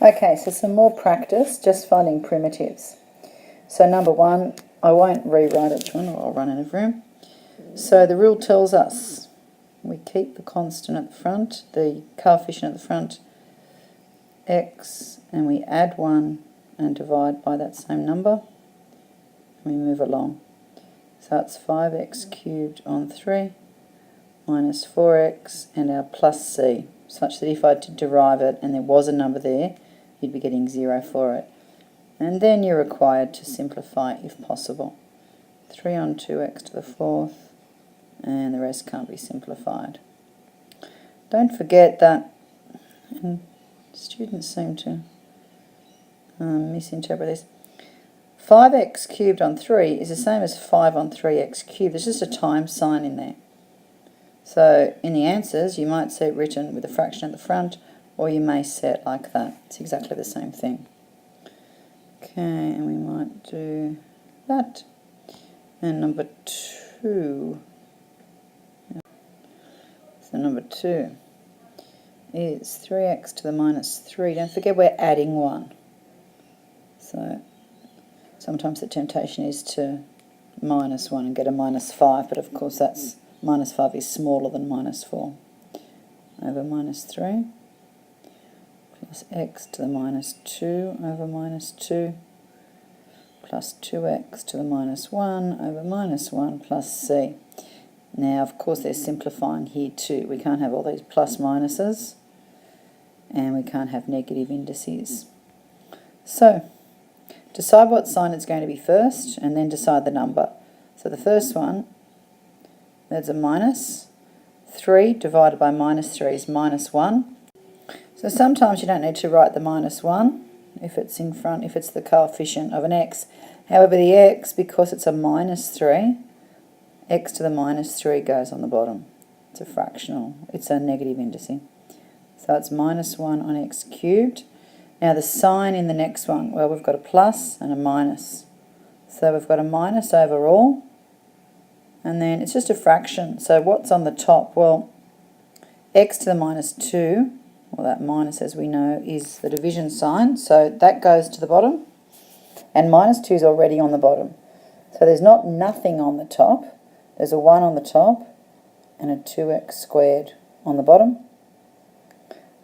Okay, so some more practice, just finding primitives. So number one, I won't rewrite each one or I'll run out of room. So the rule tells us we keep the constant at the front, the coefficient at the front, x, and we add 1 and divide by that same number. And we move along. So it's 5x cubed on 3 minus 4x and our plus c, such that if I did derive it and there was a number there, you'd be getting 0 for it. And then you're required to simplify if possible. 3 on 2x to the 4th, and the rest can't be simplified. Don't forget that, and students seem to misinterpret this, 5x cubed on 3 is the same as 5 on 3x cubed. There's just a times sign in there. So in the answers, you might see it written with a fraction at the front, or you may see it like that. It's exactly the same thing. Okay, and we might do that. And number 2. So number 2 is 3x to the minus 3. Don't forget we're adding 1. So sometimes the temptation is to minus 1 and get a minus 5, but of course that's minus 5 is smaller than minus 4. Over minus 3 plus x to the minus 2 over minus 2 plus 2x to the minus 1 over minus 1 plus c. Now, of course, they're simplifying here too. We can't have all these plus minuses, and we can't have negative indices. So, decide what sign it's going to be first, and then decide the number. So the first one, there's a minus. 3 divided by minus 3 is minus 1. So sometimes you don't need to write the minus 1 if it's in front, if it's the coefficient of an x. However, the x, because it's a minus 3, x to the minus 3 goes on the bottom. It's a fractional. It's a negative indice. So it's minus 1 on x cubed. Now the sign in the next one, well, we've got a plus and a minus. So we've got a minus overall, and then it's just a fraction. So what's on the top? Well, x to the minus 2, well, that minus, as we know, is the division sign. So that goes to the bottom, and minus 2 is already on the bottom. So there's not nothing on the top. There's a 1 on the top and a 2x squared on the bottom.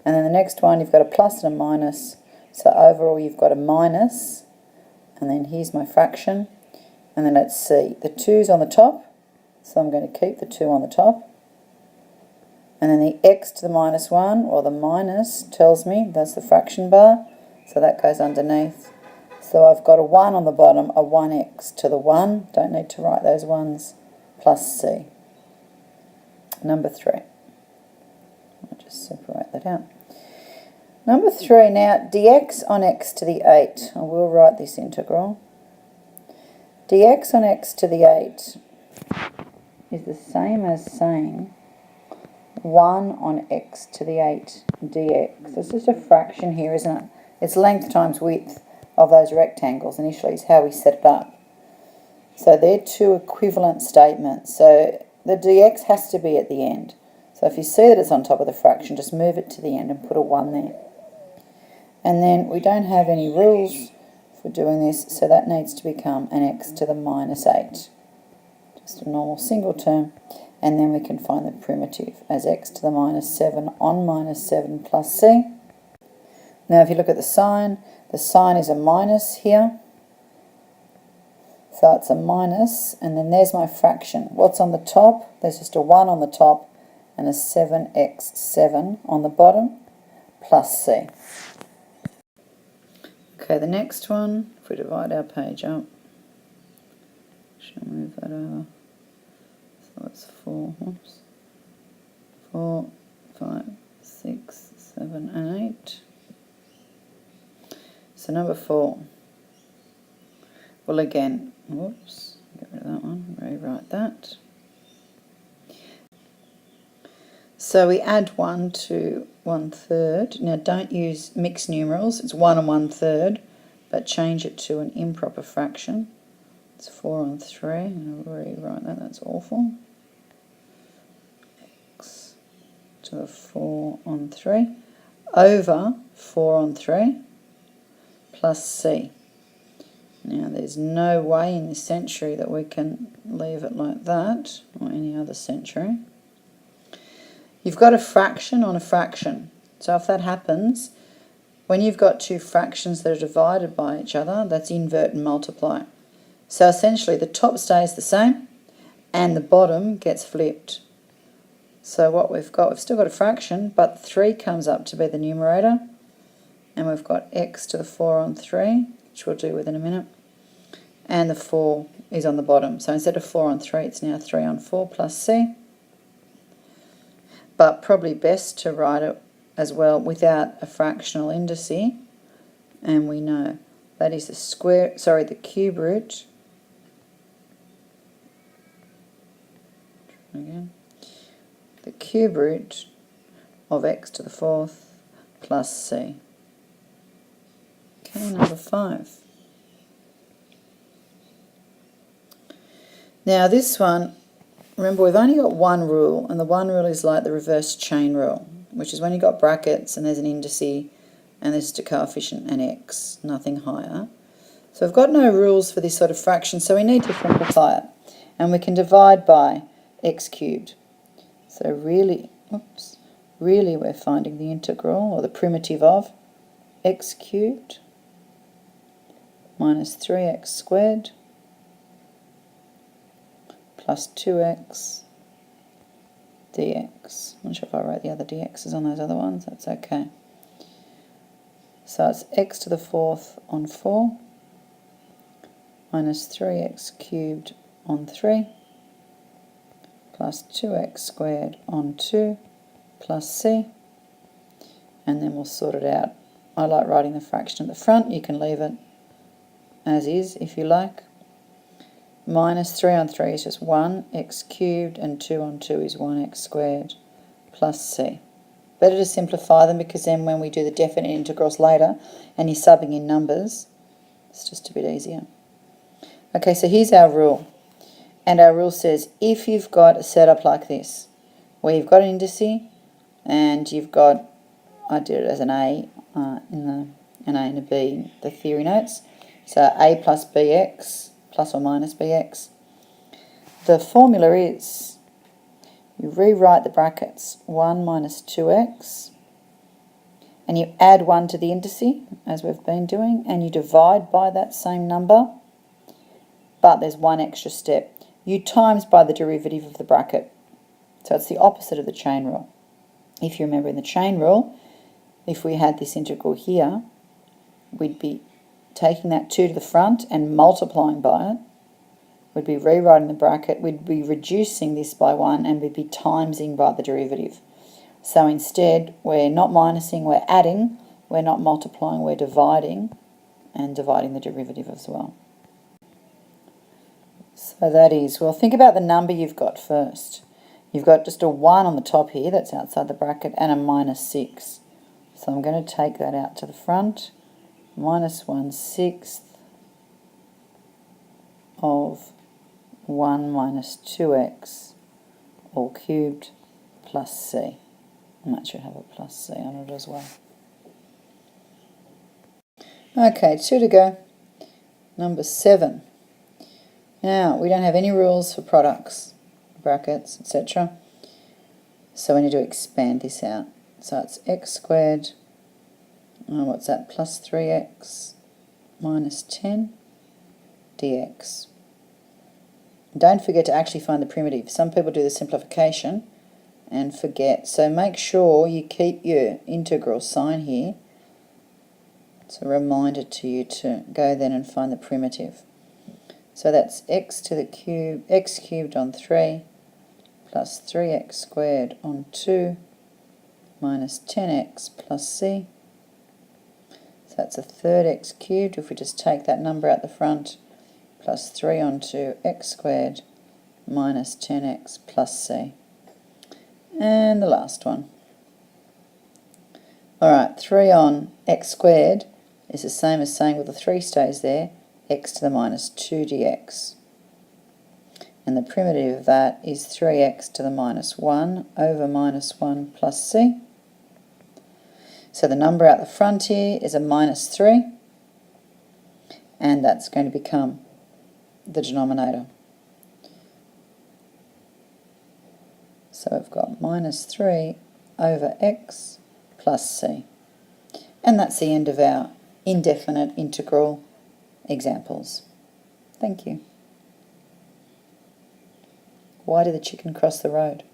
And then the next one, you've got a plus and a minus. So overall, you've got a minus. And then here's my fraction. And then let's see. The 2's on the top. So I'm going to keep the 2 on the top. And then the x to the minus 1, or the minus, tells me that's the fraction bar. So that goes underneath. So I've got a 1 on the bottom, a 1x to the 1. Don't need to write those 1s. Plus c. Number 3. I'll just separate that out. Number 3, now dx on x to the 8. I will write this integral. Dx on x to the 8 is the same as saying 1 on x to the 8 dx. It's just a fraction here, isn't it? It's length times width of those rectangles initially is how we set it up. So they're two equivalent statements. So the dx has to be at the end. So if you see that it's on top of the fraction, just move it to the end and put a 1 there. And then we don't have any rules for doing this, so that needs to become an x to the minus 8. Just a normal single term. And then we can find the primitive as x to the minus 7 on minus 7 plus c. Now if you look at the sign is a minus here. So it's a minus, and then there's my fraction. What's on the top? There's just a 1 on the top and a 7x7 on the bottom, plus c. Okay, the next one, if we divide our page up, shall move that over. So it's 4, 4, 5, 6, 7, and 8. So number 4. Well, again, whoops, get rid of that one, rewrite that. So we add 1 to 1/3. Now don't use mixed numerals, it's 1 and 1/3, but change it to an improper fraction. It's 4 on 3, and I'll rewrite that, that's awful. X to the 4 on 3 over 4 on 3 plus c. Now there's no way in this century that we can leave it like that, or any other century. You've got a fraction on a fraction. So if that happens, when you've got two fractions that are divided by each other, that's invert and multiply. So essentially the top stays the same and the bottom gets flipped. So what we've still got a fraction, but 3 comes up to be the numerator, and we've got x to the 4 on 3, which we'll do within a minute, and the 4 is on the bottom. So instead of 4 on 3, it's now 3 on 4 plus c. But probably best to write it as well without a fractional indice, and we know that is the cube root, again, the cube root of x to the 4th plus c. Okay, number 5. Now this one, remember we've only got one rule, and the one rule is like the reverse chain rule, which is when you've got brackets and there's an indice and there's just a coefficient and x, nothing higher. So we've got no rules for this sort of fraction, so we need to simplify it. And we can divide by x cubed. So really we're finding the integral, or the primitive of x cubed minus 3x squared plus 2x dx. I'm not sure if I wrote the other dx's on those other ones, that's okay. So it's x to the 4th on 4 minus 3x cubed on 3 plus 2x squared on 2 plus c, and then we'll sort it out. I like writing the fraction at the front. You can leave it as is if you like. Minus 3 on 3 is just 1x cubed, and 2 on 2 is 1x squared plus c. Better to simplify them, because then when we do the definite integrals later and you're subbing in numbers, it's just a bit easier. Okay, so here's our rule. And our rule says if you've got a setup like this, where you've got an indice and you've got, I did it as an A an A and a B in the theory notes, so A plus BX plus or minus BX. The formula is you rewrite the brackets 1 minus 2x, and you add 1 to the indice, as we've been doing, and you divide by that same number, but there's one extra step. You times by the derivative of the bracket. So it's the opposite of the chain rule. If you remember in the chain rule, if we had this integral here, we'd be taking that 2 to the front and multiplying by it. We'd be rewriting the bracket, we'd be reducing this by 1, and we'd be timesing by the derivative. So instead, we're not minusing, we're adding, we're not multiplying, we're dividing, and dividing the derivative as well. So that is, well, think about the number you've got first. You've got just a 1 on the top here, that's outside the bracket, and a minus 6. So I'm going to take that out to the front. Minus 1/6 of 1 minus 2x all cubed plus c. And that should have a plus c on it as well. Okay, 2 to go. Number 7. Now, we don't have any rules for products, brackets, etc. So we need to expand this out. So it's x squared, what's that, plus 3x minus 10 dx. Don't forget to actually find the primitive. Some people do the simplification and forget. So make sure you keep your integral sign here. It's a reminder to you to go then and find the primitive. So that's x to the cube, x cubed on 3 plus 3x squared on 2 minus 10x plus c. So that's a third x cubed, if we just take that number out the front, plus 3 on 2 x squared minus 10x plus c. And the last one. Alright, 3 on x squared is the same as saying, well, the 3 stays there, x to the minus 2 dx. And the primitive of that is 3x to the minus 1 over minus 1 plus c. So the number out the front here is a minus 3, and that's going to become the denominator. So we've got minus 3 over x plus c. And that's the end of our indefinite integral examples. Thank you. Why did the chicken cross the road?